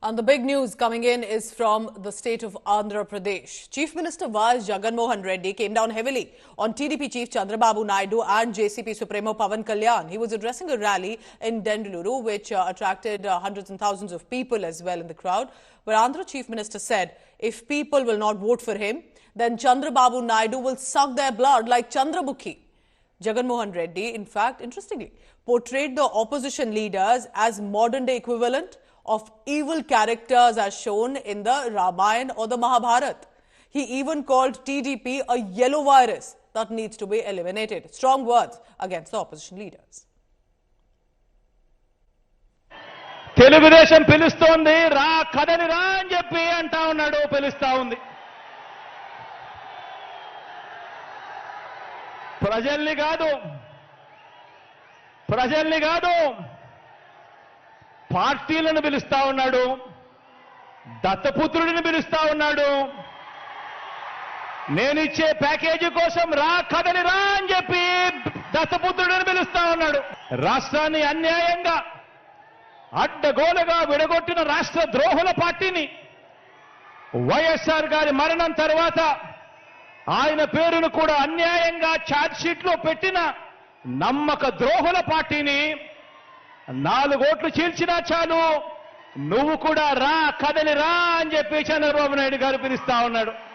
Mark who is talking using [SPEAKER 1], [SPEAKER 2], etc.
[SPEAKER 1] And the big news coming in is from the state of Andhra Pradesh. Chief Minister Y. Jagan Mohan Reddy came down heavily on TDP Chief Chandrababu Naidu and JCP Supremo Pawan Kalyan. He was addressing a rally in Dendaluru, which attracted hundreds and thousands of people as well in the crowd. Where Andhra Chief Minister said, if people will not vote for him, then Chandrababu Naidu will suck their blood like Chandramukhi. Jagan Mohan Reddy, in fact, interestingly, portrayed the opposition leaders as modern-day equivalent of evil characters as shown in the Ramayana or the Mahabharata. He even called TDP a yellow virus that needs to be eliminated. Strong words against the opposition leaders.
[SPEAKER 2] Telugu Desam పిలుస్తోంది రా కదలి రా అని చెప్పి అంటా ఉన్నాడు పిలుస్తా ఉంది ప్రజల్ని కాదు పార్టీలను పిలుస్తా ఉన్నాడు దత్తపుత్రుడిని పిలుస్తా ఉన్నాడు నేను ఇచ్చే ప్యాకేజీ కోసం రా కదలి రా అని చెప్పి దత్తపుత్రుడిని పిలుస్తా ఉన్నాడు రాష్ట్రాన్ని అన్యాయంగా అడ్డగోలుగా విడగొట్టిన రాష్ట్ర ద్రోహుల పార్టీని వైఎస్ఆర్ గారి మరణం తర్వాత ఆయన పేరును కూడా అన్యాయంగా ఛార్జ్ షీట్లో పెట్టిన నమ్మక ద్రోహుల పార్టీని 4 ఓట్లు చీల్చినా చాలు నువ్వు కూడా రా కదలి రా అని చెప్పి చంద్రబాబు నాయుడు గారు పిలుస్తా ఉన్నాడు